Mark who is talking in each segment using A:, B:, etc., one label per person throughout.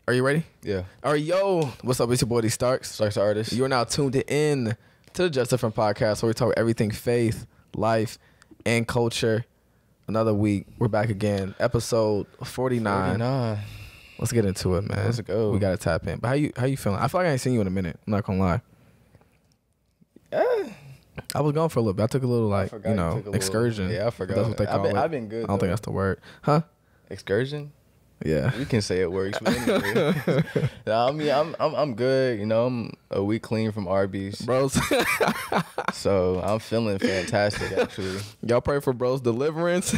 A: Are you ready?
B: Yeah.
A: All right, yo. What's up? It's your boy, D Starks.
B: Starks the Artist.
A: You are now tuned in to the Just Different podcast where we talk everything faith, life, and culture. Another week. We're back again. Episode 49. Let's get into it, man.
B: Let's go.
A: We got to tap in. But how you feeling? I feel like I ain't seen you in a minute. I'm not going to lie. I was gone for a little bit. I took a little, excursion.
B: Yeah, I forgot.
A: That's what they call it.
B: I've been good.
A: I don't think that's the word. Huh?
B: Excursion?
A: Yeah.
B: You can say it works. But anyway. Nah, I mean, I'm good. You know, I'm a week clean from Arby's.
A: Bros.
B: So I'm feeling fantastic, actually.
A: Y'all pray for bro's deliverance.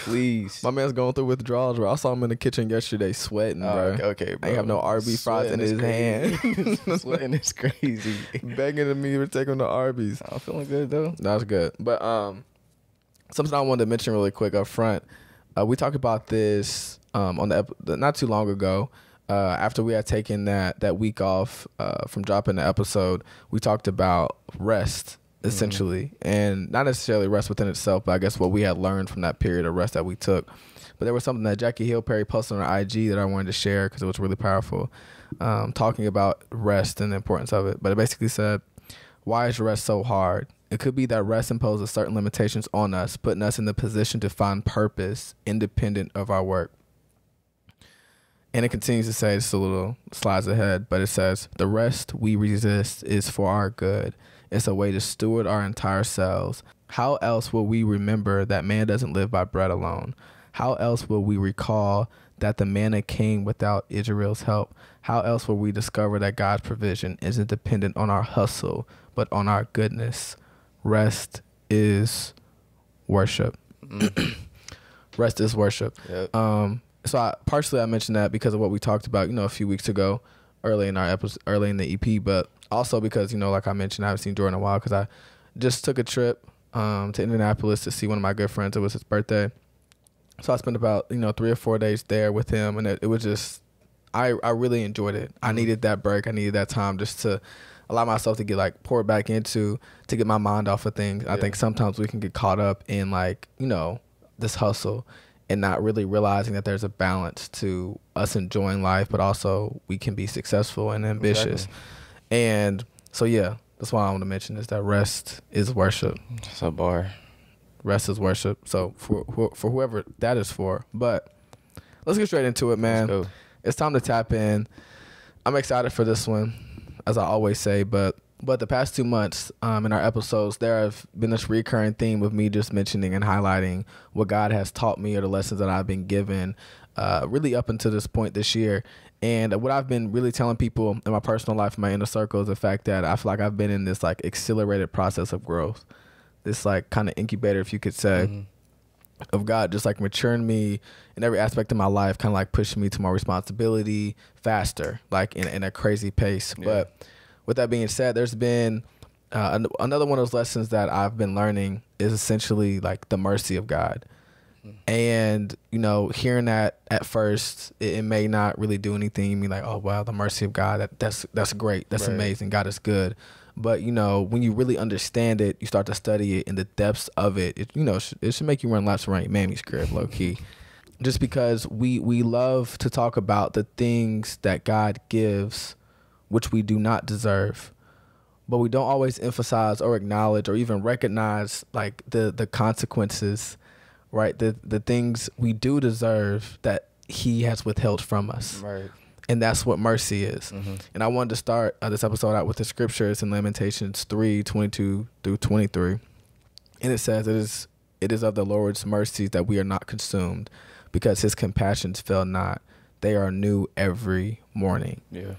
B: Please.
A: My man's going through withdrawals, bro. I saw him in the kitchen yesterday sweating, bro.
B: Okay, bro.
A: I ain't have no Arby's fries in his hand.
B: Sweating is crazy.
A: Begging me to take him to Arby's.
B: I'm feeling good, though.
A: That's good. But something I wanted to mention really quick up front. We talked about this on the not too long ago. After we had taken that week off from dropping the episode, we talked about rest, essentially, and not necessarily rest within itself, but I guess what we had learned from that period of rest that we took. But there was something that Jackie Hill Perry posted on her IG that I wanted to share because it was really powerful, talking about rest and the importance of it. But it basically said, why is rest so hard? It could be that rest imposes certain limitations on us, putting us in the position to find purpose independent of our work. And it continues to say, it's a little slides ahead, but it says, the rest we resist is for our good. It's a way to steward our entire selves. How else will we remember that man doesn't live by bread alone? How else will we recall that the manna came without Israel's help? How else will we discover that God's provision isn't dependent on our hustle, but on our goodness? Rest is worship. Rest is worship.
B: Yep.
A: So I mentioned that because of what we talked about, a few weeks ago, early in our episode, early in the EP, but also because, like I mentioned, I haven't seen Jordan in a while because I just took a trip to Indianapolis to see one of my good friends. It was his birthday. So I spent about, 3 or 4 days there with him, and it was just, I really enjoyed it. I needed that break. I needed that time just to allow myself to get poured back into, to get my mind off of things. Yeah. I think sometimes we can get caught up in this hustle and not really realizing that there's a balance to us enjoying life, but also we can be successful and ambitious. Exactly. And so, yeah, that's why I want to mention is that rest is worship.
B: That's a bar.
A: Rest is worship. So for whoever that is for. But let's get straight into it, man.
B: Let's go.
A: It's time to tap in. I'm excited for this one, as I always say, but the past 2 months in our episodes, there have been this recurring theme of me just mentioning and highlighting what God has taught me or the lessons that I've been given really up until this point this year. And what I've been really telling people in my personal life, in my inner circle, is the fact that I feel like I've been in this accelerated process of growth, this kind of incubator, if you could say, of God just maturing me in every aspect of my life, kind of pushing me to my responsibility faster, in a crazy pace. Yeah. But with that being said, there's been another one of those lessons that I've been learning is essentially the mercy of God. And, hearing that at first, it may not really do anything. You mean oh, wow, the mercy of God, that's great. That's right. Amazing. God is good. But, when you really understand it, you start to study it in the depths of it. It should make you run laps around your mammy's crib, low key. Just because we love to talk about the things that God gives, which we do not deserve, but we don't always emphasize or acknowledge or even recognize the consequences, right? The things we do deserve that he has withheld from us. Right. And that's what mercy is. Mm-hmm. And I wanted to start this episode out with the scriptures in Lamentations 3:22-23. And it says, it is of the Lord's mercies that we are not consumed, because his compassions fail not. They are new every morning. Yeah.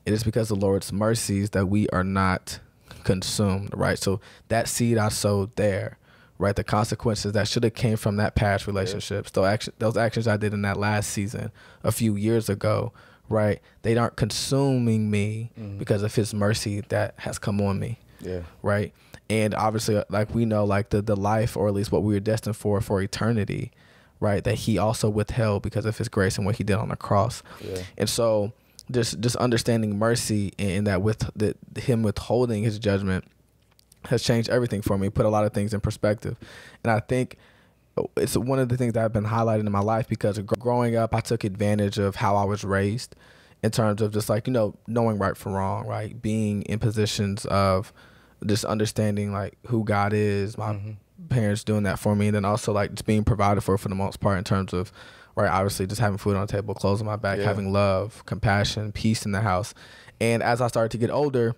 A: It is because of the Lord's mercies that we are not consumed, right? So that seed I sowed there, right? The consequences that should have came from that past relationships, those actions I did in that last season a few years ago, right? They aren't consuming me because of his mercy that has come on me. Yeah. Right. And obviously, we know, the life, or at least what we were destined for eternity, right? That he also withheld because of his grace and what he did on the cross. Yeah. And so just understanding mercy and that him withholding his judgment has changed everything for me, put a lot of things in perspective. And I think it's one of the things that I've been highlighting in my life, because growing up, I took advantage of how I was raised in terms of just like, knowing right from wrong, right? Being in positions of just understanding like who God is, my parents doing that for me. And then also like just being provided for the most part in terms of, right, obviously just having food on the table, clothes on my back, having love, compassion, peace in the house. And as I started to get older,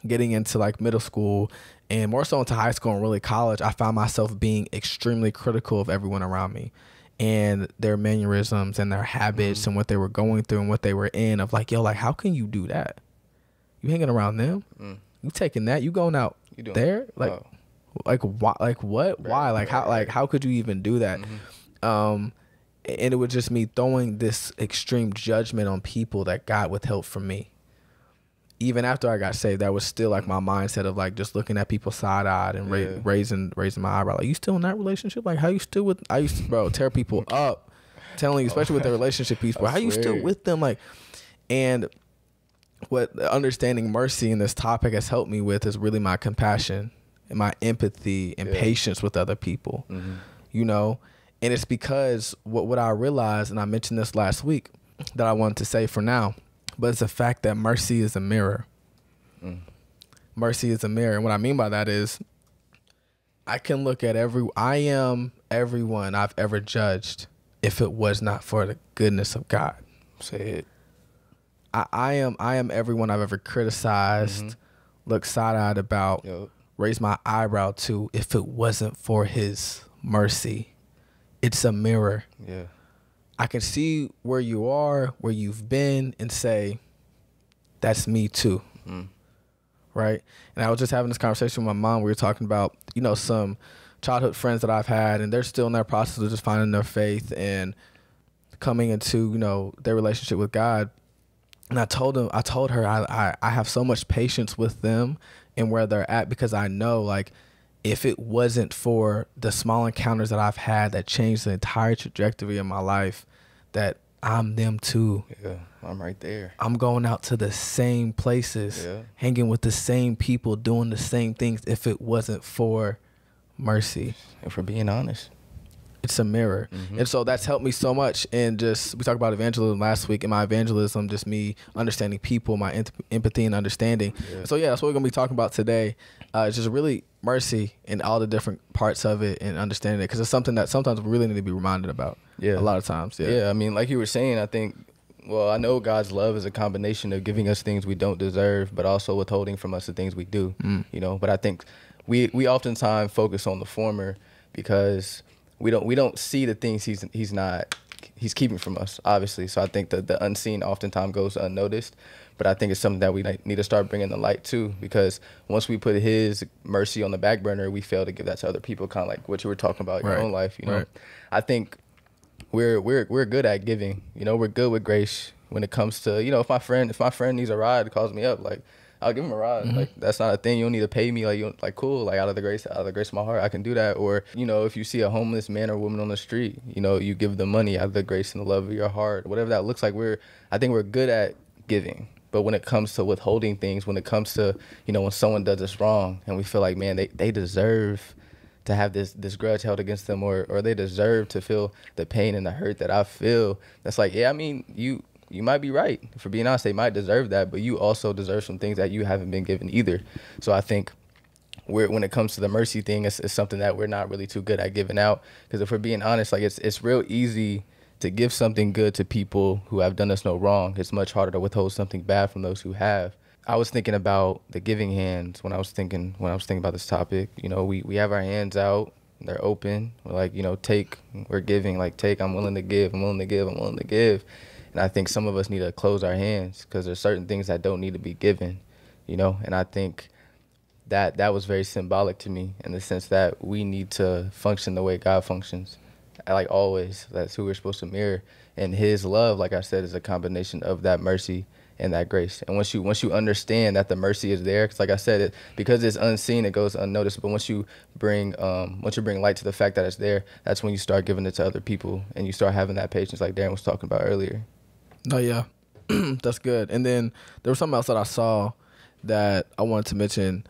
A: getting into like middle school and more so into high school and really college, I found myself being extremely critical of everyone around me and their mannerisms and their habits and what they were going through and what they were in, of like, yo, like, how can you do that? You hanging around them? You taking that? You going out there? Like, like why? Like what? Why? Like how? Like how could you even do that? And it was just me throwing this extreme judgment on people that God withheld from me. Even after I got saved, that was still like my mindset of like just looking at people side eyed and raising my eyebrow. Like, you still in that relationship? Like, how you still with? I used to, bro, tear people up, telling you, especially with the relationship piece. Bro, how you still with them? Like, and what understanding mercy in this topic has helped me with is really my compassion and my empathy and patience with other people. And it's because what I realized, and I mentioned this last week, that I wanted to say for now. But it's the fact that mercy is a mirror. Mercy is a mirror. And what I mean by that is I can look at I am everyone I've ever judged if it was not for the goodness of God.
B: Say it.
A: I am everyone I've ever criticized, looked side-eyed about, raised my eyebrow to, if it wasn't for his mercy. It's a mirror.
B: Yeah.
A: I can see where you are, where you've been, and say, that's me too. Right? And I was just having this conversation with my mom. We were talking about, some childhood friends that I've had, and they're still in that process of just finding their faith and coming into, their relationship with God. And I told her I have so much patience with them and where they're at, because I know, like, if it wasn't for the small encounters that I've had that changed the entire trajectory of my life, that I'm them too.
B: Yeah, I'm right there.
A: I'm going out to the same places, hanging with the same people, doing the same things, if it wasn't for mercy.
B: And for being honest.
A: It's a mirror. And so that's helped me so much. And just, we talked about evangelism last week, and my evangelism, just me understanding people, my empathy and understanding. So that's what we're going to be talking about today. It's just really mercy and all the different parts of it and understanding it, because it's something that sometimes we really need to be reminded about. A lot of times.
B: I mean, like you were saying, I think, well, I know God's love is a combination of giving us things we don't deserve, but also withholding from us the things we do, but I think we oftentimes focus on the former because we don't see the things he's keeping from us, obviously. So I think that the unseen oftentimes goes unnoticed, but I think it's something that we need to start bringing the light to, because once we put his mercy on the back burner, we fail to give that to other people, kind of like what you were talking about in your own life. I think we're good at giving. We're good with grace when it comes to, if my friend needs a ride, calls me up, like, I'll give him a ride. Like, that's not a thing. You don't need to pay me. Like, cool. Like, out of the grace of my heart, I can do that. Or, if you see a homeless man or woman on the street, you give them money out of the grace and the love of your heart, whatever that looks like. I think we're good at giving. But when it comes to withholding things, when it comes to, when someone does us wrong and we feel like, man, they deserve to have this grudge held against them, or they deserve to feel the pain and the hurt that I feel. That's like, I mean, you might be right. For being honest, they might deserve that, but you also deserve some things that you haven't been given either. So I think when it comes to the mercy thing, it's something that we're not really too good at giving out. Because if we're being honest, like, it's real easy to give something good to people who have done us no wrong. It's much harder to withhold something bad from those who have. I was thinking about the giving hands when I was thinking about this topic. We have our hands out, they're open. We're like, take, we're giving, like, take, I'm willing to give, I'm willing to give, I'm willing to give. And I think some of us need to close our hands, because there's certain things that don't need to be given, and I think that was very symbolic to me, in the sense that we need to function the way God functions. Like, always, that's who we're supposed to mirror. And his love, like I said, is a combination of that mercy and that grace. And once you understand that the mercy is there, because like I said, because it's unseen, it goes unnoticed. But once you bring light to the fact that it's there, that's when you start giving it to other people, and you start having that patience, like Darren was talking about earlier.
A: Oh, yeah. That's good. And then there was something else that I saw that I wanted to mention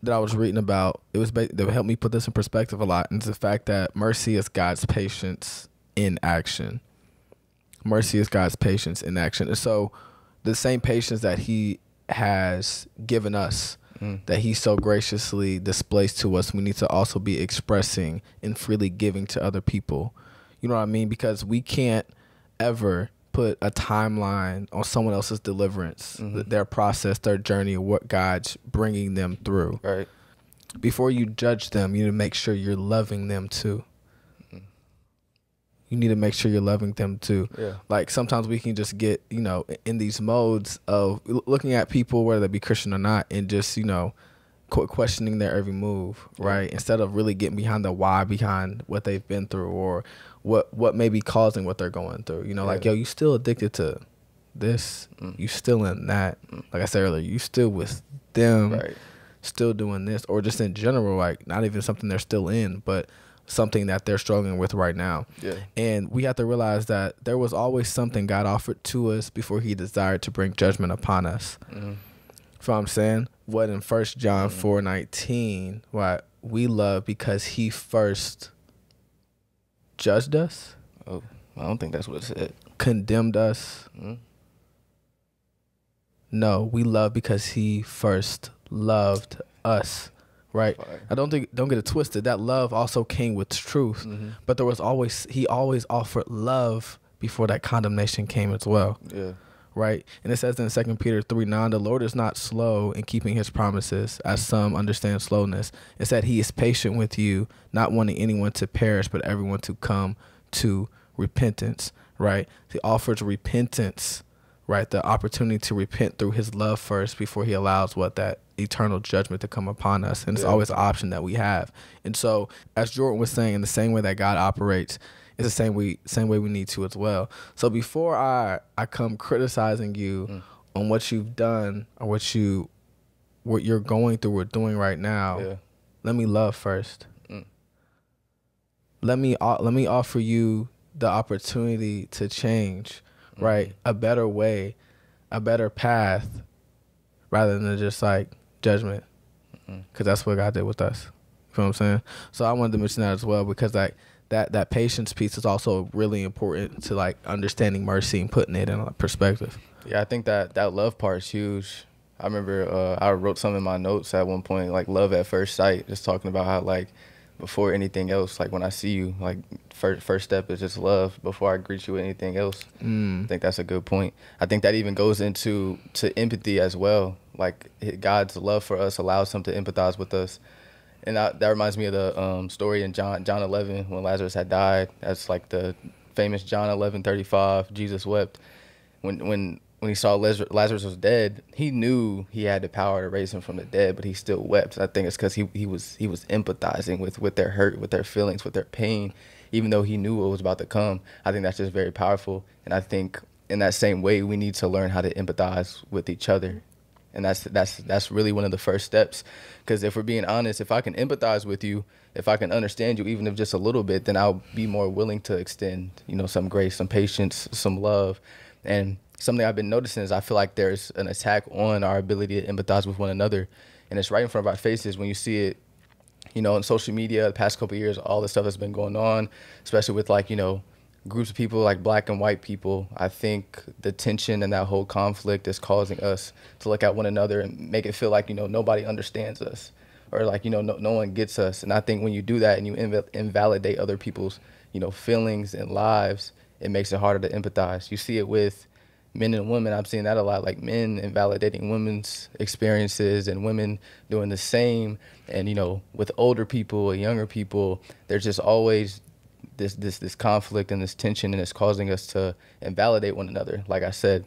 A: that I was reading about, it was that helped me put this in perspective a lot, and it's the fact that mercy is God's patience in action. Mercy is God's patience in action. And so the same patience that he has given us, that he so graciously displays to us, we need to also be expressing and freely giving to other people. You know what I mean? Because we can't ever put a timeline on someone else's deliverance, their process, their journey, what God's bringing them through.
B: Right.
A: Before you judge them, you need to make sure you're loving them too. You need to make sure you're loving them too.
B: Yeah.
A: Like sometimes we can just get, in these modes of looking at people, whether they be Christian or not, and just, questioning their every move, right? Instead of really getting behind the why behind what they've been through, or what may be causing what they're going through. Like, yo, you still addicted to this. You still in that. Like I said earlier, you still with them,
B: Right.
A: still doing this, or just in general, like not even something they're still in, but something that they're struggling with right now.
B: Yeah.
A: And we have to realize that there was always something God offered to us before he desired to bring judgment upon us. So I'm saying, what in 1 John 4:19, what we love because he first judged us,
B: Oh, I don't think that's what it said.
A: condemned us. No, we love because he first loved us. Right.
B: Fire.
A: Don't get it twisted. That love also came with truth, but he always offered love before that condemnation came as well.
B: Yeah.
A: Right. And it says in 2 Peter 3:9, the Lord is not slow in keeping his promises, as some understand slowness. It said he is patient with you, not wanting anyone to perish, but everyone to come to repentance. Right. He offers repentance, right? The opportunity to repent through his love first before he allows that eternal judgment to come upon us. And it's always an option that we have. And so, as Jordan was saying, in the same way that God operates, it's the same way we need to as well. So before I come criticizing you on what you've done or what you're going through or doing right now, let me love first. Let me offer you the opportunity to change, right? A better way, a better path, rather than just like judgment, because that's what God did with us. You know what I'm saying? So I wanted to mention that as well, because like that patience piece is also really important to like understanding mercy and putting it in a perspective.
B: Yeah, I think that love part is huge. I remember I wrote something in my notes at one point, like love at first sight, just talking about how like before anything else, like when I see you, like first step is just love before I greet you with anything else. I think that's a good point. I think that even goes into empathy as well. Like God's love for us allows him to empathize with us. And that reminds me of the story in John 11 when Lazarus had died. That's like the famous John 11:35. Jesus wept. When he saw Lazarus was dead, he knew he had the power to raise him from the dead, but he still wept. I think it's because he was empathizing with their hurt, with their feelings, with their pain, even though he knew what was about to come. I think that's just very powerful. And I think in that same way, we need to learn how to empathize with each other. And that's really one of the first steps. Because if we're being honest, if I can empathize with you, if I can understand you, even if just a little bit, then I'll be more willing to extend, some grace, some patience, some love. And something I've been noticing is I feel like there's an attack on our ability to empathize with one another. And it's right in front of our faces when you see it, on social media, the past couple of years, all the stuff that's been going on, especially with like, groups of people like black and white people. I think the tension and that whole conflict is causing us to look at one another and make it feel like, nobody understands us, or like, no one gets us. And I think when you do that and you invalidate other people's, feelings and lives, it makes it harder to empathize. You see it with men and women. I'm seeing that a lot, like men invalidating women's experiences and women doing the same. And, with older people and younger people, there's just always this conflict and this tension, and it's causing us to invalidate one another, like I said.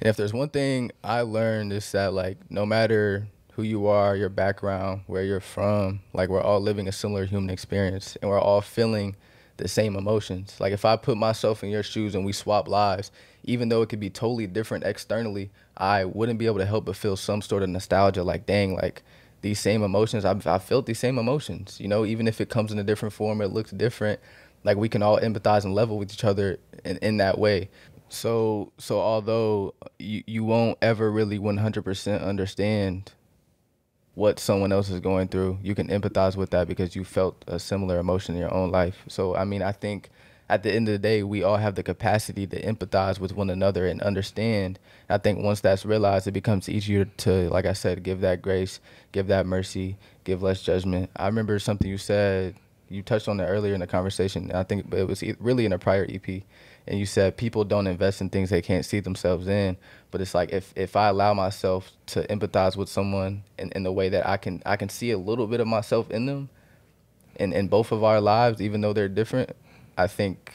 B: And if there's one thing I learned, is that like no matter who you are, your background, where you're from, like we're all living a similar human experience, and we're all feeling the same emotions. Like if I put myself in your shoes and we swap lives, even though it could be totally different externally, I wouldn't be able to help but feel some sort of nostalgia, like dang, like these same emotions, I felt these same emotions, even if it comes in a different form, it looks different. Like we can all empathize and level with each other in that way. So although you won't ever really 100% understand what someone else is going through. You can empathize with that because you felt a similar emotion in your own life. So, I mean, I think at the end of the day, we all have the capacity to empathize with one another and understand. I think once that's realized, it becomes easier to, like I said, give that grace, give that mercy, give less judgment. I remember something you said, you touched on it earlier in the conversation. I think it was really in a prior EP. And you said people don't invest in things they can't see themselves in. But it's like if I allow myself to empathize with someone in the way that I can see a little bit of myself in them, in both of our lives, even though they're different, I think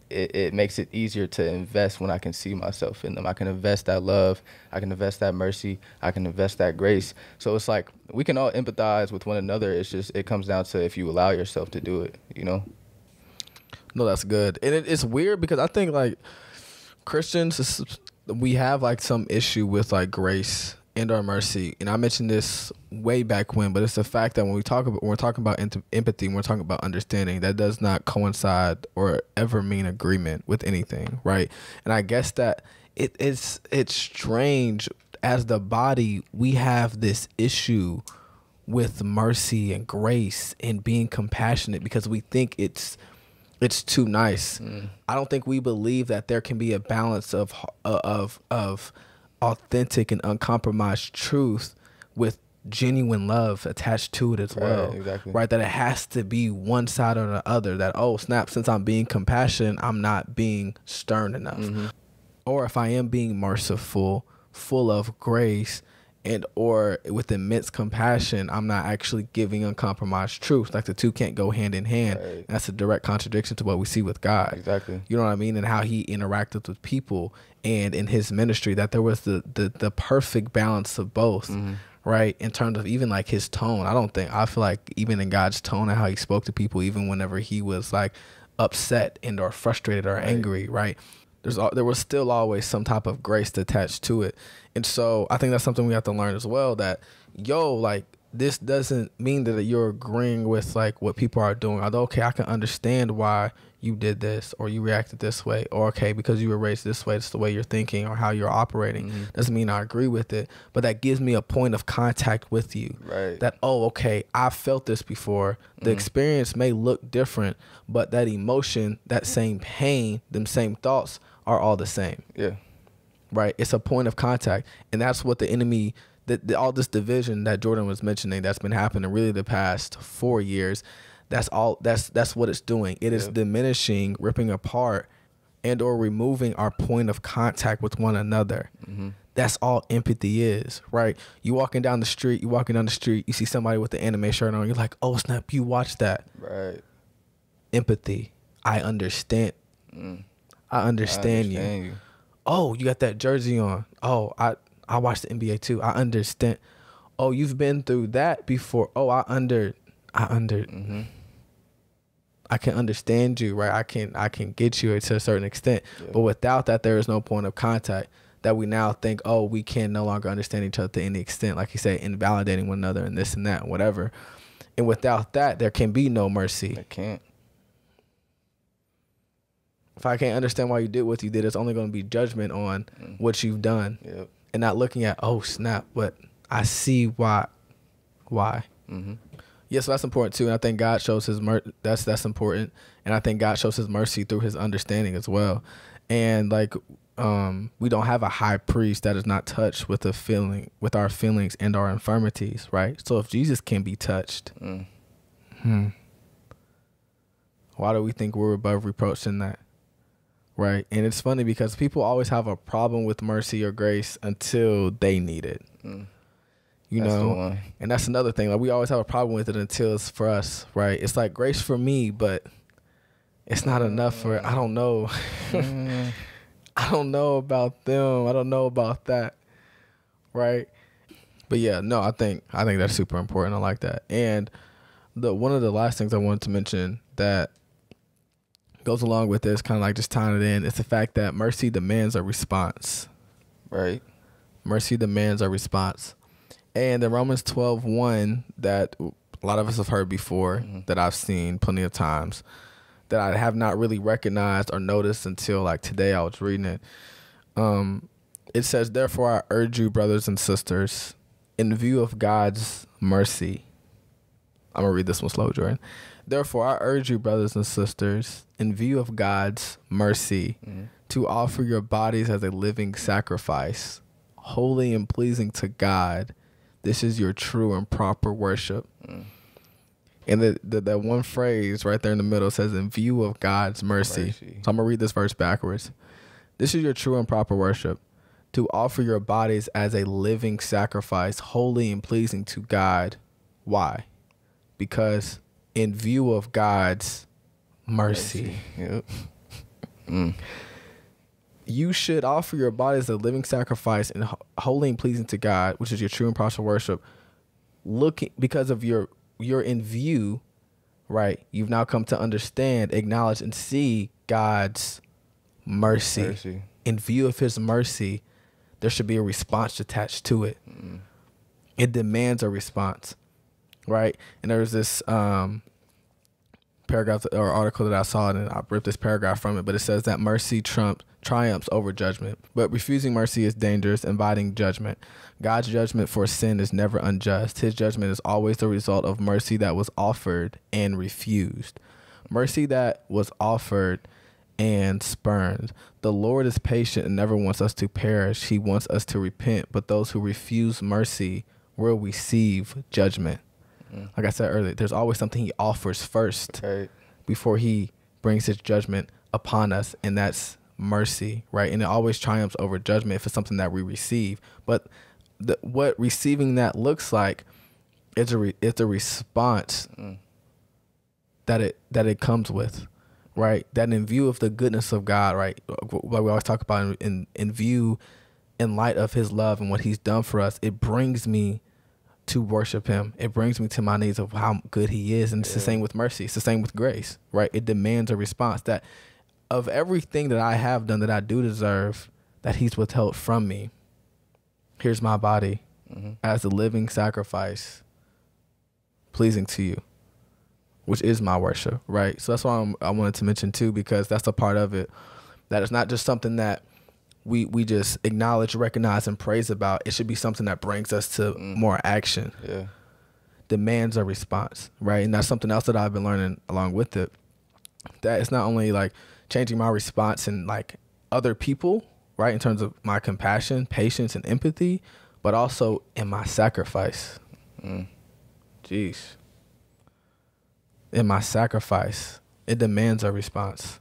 B: it makes it easier to invest when I can see myself in them. I can invest that love. I can invest that mercy. I can invest that grace. So it's like we can all empathize with one another. It's just it comes down to if you allow yourself to do it, you know?
A: No, that's good. And it's weird because I think like Christians, we have like some issue with like grace and our mercy. And I mentioned this way back when, but it's the fact that when we're talking about empathy, when we're talking about understanding, that does not coincide or ever mean agreement with anything, right? And I guess that it's strange as the body, we have this issue with mercy and grace and being compassionate because we think it's too nice. I don't think we believe that there can be a balance of authentic and uncompromised truth with genuine love attached to it as well.
B: Exactly.
A: Right? That it has to be one side or the other. That, oh, snap, since I'm being compassionate, I'm not being stern enough. Or if I am being merciful, full of grace, and or with immense compassion, I'm not actually giving uncompromised truth. Like the two can't go hand in hand.
B: Right.
A: That's a direct contradiction to what we see with God.
B: Exactly.
A: You know what I mean? And how he interacted with people and in his ministry, that there was the perfect balance of both. Right, in terms of even like his tone. I feel like even in God's tone and how he spoke to people, even whenever he was like upset and or frustrated or angry, right? There was still always some type of grace attached to it. And so I think that's something we have to learn as well, that like this doesn't mean that you're agreeing with like what people are doing. Although, okay, I can understand why you did this or you reacted this way, or okay, because you were raised this way, it's the way you're thinking or how you're operating. Doesn't mean I agree with it, but that gives me a point of contact with you.
B: Right.
A: That, oh, okay, I felt this before. The experience may look different, but that emotion, that same pain, them same thoughts are all the same.
B: Yeah.
A: Right. It's a point of contact. And that's what the enemy, all this division that Jordan was mentioning that's been happening really the past 4 years, that's what it's doing. It is diminishing, ripping apart, and or removing our point of contact with one another. That's all empathy is, right? You walking down the street, you see somebody with the anime shirt on, you're like, oh snap, you watch that.
B: Right.
A: Empathy. I understand. I understand you. Oh, you got that jersey on. Oh, I watched the NBA too. I understand. Oh, you've been through that before. Oh, I can understand you, right? I can get you to a certain extent. But without that, there is no point of contact, that we now think, oh, we can no longer understand each other to any extent, like you say, invalidating one another and this and that and whatever. And without that, there can be no mercy.
B: I can't.
A: If I can't understand why you did what you did, it's only going to be judgment on what you've done. And not looking at, oh snap, but I see why. Yes, so that's important too. And I think God shows his mercy. That's important. And I think God shows his mercy through his understanding as well. And like, we don't have a high priest that is not touched with our feelings and our infirmities, right? So if Jesus can be touched, why do we think we're above reproach in that? Right. And it's funny because people always have a problem with mercy or grace until they need it. You know, and that's another thing. Like we always have a problem with it until it's for us. Right. It's like grace for me, but it's not enough for, I don't know. I don't know about them. I don't know about that. Right. But yeah, no, I think that's super important. I like that. And one of the last things I wanted to mention that goes along with this, kind of like just tying it in, it's the fact that mercy demands a response.
B: Right.
A: Mercy demands a response. And in Romans 12:1, that a lot of us have heard before, that I've seen plenty of times, that I have not really recognized or noticed until like today I was reading it. It says, therefore I urge you, brothers and sisters, in view of God's mercy. I'm going to read this one slow, Jordan. Therefore, I urge you, brothers and sisters, in view of God's mercy, to offer your bodies as a living sacrifice, holy and pleasing to God. This is your true and proper worship. And the one phrase right there in the middle says, in view of God's mercy. So I'm going to read this verse backwards. This is your true and proper worship, to offer your bodies as a living sacrifice, holy and pleasing to God. Why? Because in view of God's mercy.
B: Yep.
A: You should offer your bodies as a living sacrifice and holy and pleasing to God, which is your true and proper worship. Because of you're in view, right? You've now come to understand, acknowledge, and see God's mercy. In view of his mercy, there should be a response attached to it. It demands a response, right? And there was this paragraph or article that I saw, and I ripped this paragraph from it, but it says that mercy triumphs over judgment, but refusing mercy is dangerous, inviting judgment. God's judgment for sin is never unjust. His judgment is always the result of mercy that was offered and refused. Mercy that was offered and spurned. The Lord is patient and never wants us to perish. He wants us to repent, but those who refuse mercy will receive judgment. Like I said earlier, there's always something he offers first before he brings his judgment upon us, and that's mercy, right? And it always triumphs over judgment if it's something that we receive. But what receiving that looks like is it's a response that it comes with, right? That in view of the goodness of God, right? Like we always talk about in view, in light of his love and what he's done for us, it brings me to worship him. It brings me to my knees of how good he is. And it's the same with mercy. It's the same with grace, right? It demands a response that of everything that I have done that I do deserve, that he's withheld from me. Here's my body as a living sacrifice, pleasing to you, which is my worship, right? So that's why I wanted to mention too, because that's a part of it, that it's not just something that we just acknowledge, recognize, and praise about. It should be something that brings us to more action. Demands a response, right? And that's something else that I've been learning along with it, that it's not only like changing my response in like other people, right, in terms of my compassion, patience, and empathy, but also in my sacrifice. Jeez. In my sacrifice, it demands a response.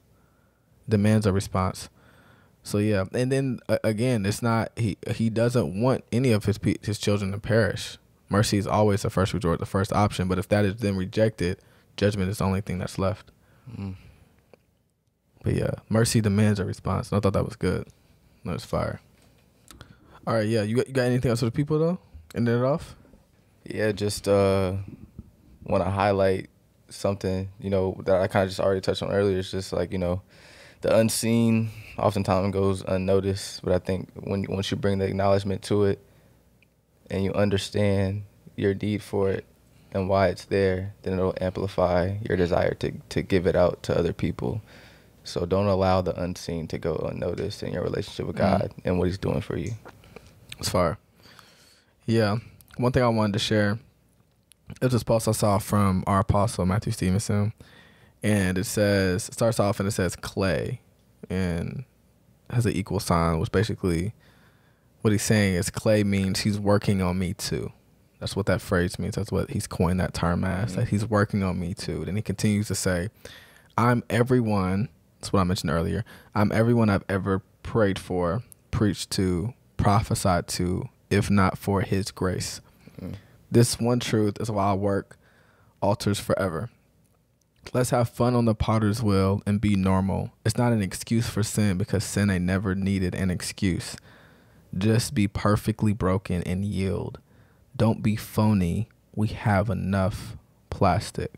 A: So yeah, and then again, it's not he doesn't want any of his children to perish. Mercy is always the first resort, the first option. But if that is then rejected, judgment is the only thing that's left. But yeah, mercy demands a response. And I thought that was good. That was fire. All right, yeah, you got anything else for the people though? Ending it off?
B: Yeah, just want to highlight something, that I kind of just already touched on earlier. It's just like, the unseen oftentimes goes unnoticed, but I think once you bring the acknowledgement to it and you understand your need for it and why it's there, then it'll amplify your desire to give it out to other people. So don't allow the unseen to go unnoticed in your relationship with God and what he's doing for you.
A: It's fire. Yeah. One thing I wanted to share is this post I saw from our apostle, Matthew Stevenson. And it starts off and it says clay and has an equal sign, which basically what he's saying is clay means he's working on me too. That's what that phrase means. That's what he's coined that term as, that he's working on me too. Then he continues to say, I'm everyone, that's what I mentioned earlier, I'm everyone I've ever prayed for, preached to, prophesied to, if not for his grace. This one truth is why I work altars forever. Let's have fun on the potter's wheel and be normal. It's not an excuse for sin because sin ain't never needed an excuse. Just be perfectly broken and yield. Don't be phony. We have enough plastic.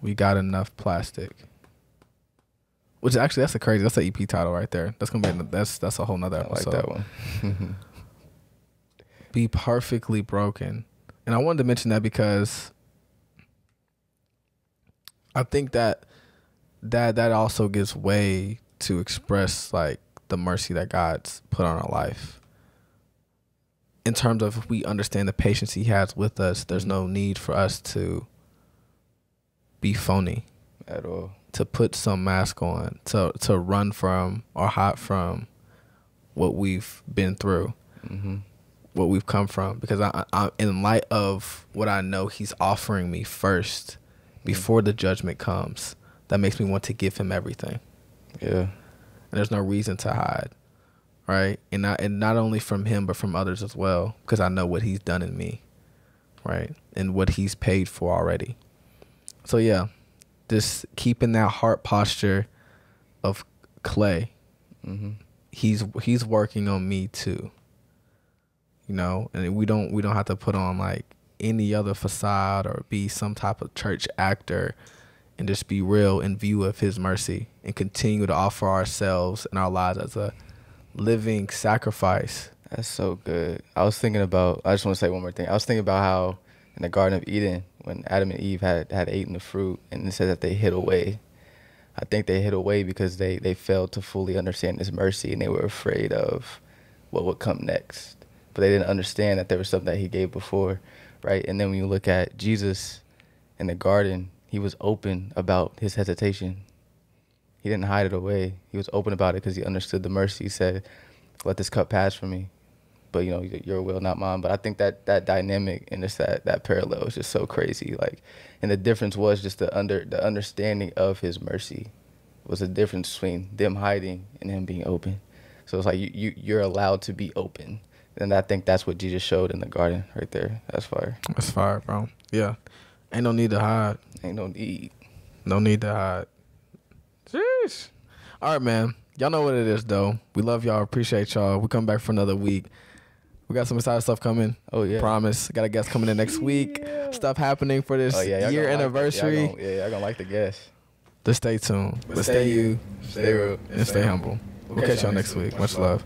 A: We got enough plastic. Which actually, that's that's an EP title right there. That's gonna be that's a whole nother episode.
B: I like that one.
A: Be perfectly broken. And I wanted to mention that because I think that also gives way to express like the mercy that God's put on our life. in terms of if we understand the patience he has with us, there's no need for us to be phony
B: at all,
A: to put some mask on, to run from or hide from what we've been through, what we've come from. Because I in light of what I know he's offering me first, before the judgment comes, that makes me want to give him everything.
B: Yeah.
A: And there's no reason to hide, right? And not only from him, but from others as well, because I know what he's done in me, right? And what he's paid for already. So yeah, just keeping that heart posture of clay. He's working on me too. You know, and we don't have to put on like any other facade or be some type of church actor, and just be real in view of his mercy and continue to offer ourselves and our lives as a living sacrifice.
B: That's so good. I just want to say one more thing. I was thinking about how in the Garden of Eden, when Adam and Eve had eaten the fruit, and it said that they hid away. I think they hid away because they failed to fully understand his mercy, and they were afraid of what would come next. But they didn't understand that there was something that he gave before, right? And then when you look at Jesus in the garden, he was open about his hesitation. He didn't hide it away. He was open about it because he understood the mercy. He said, let this cup pass from me, but you know, your will, not mine. But I think that dynamic and just that parallel is just so crazy. Like, and the difference was just the understanding of his mercy was the difference between them hiding and him being open. So it's like you're allowed to be open. And I think that's what Jesus showed in the garden right there. That's fire.
A: That's fire, bro. Yeah. Ain't no need to hide.
B: Ain't no need.
A: No need to hide. Jeez. All right, man. Y'all know what it is, though. We love y'all. Appreciate y'all. We come back for another week. We got some exciting stuff coming. Oh, yeah. Promise. Got a guest coming in next week. Stuff happening for this year anniversary.
B: Y'all gonna like the guest.
A: Just stay tuned. But stay you, stay real, and stay humble. We'll catch y'all next week. Much love.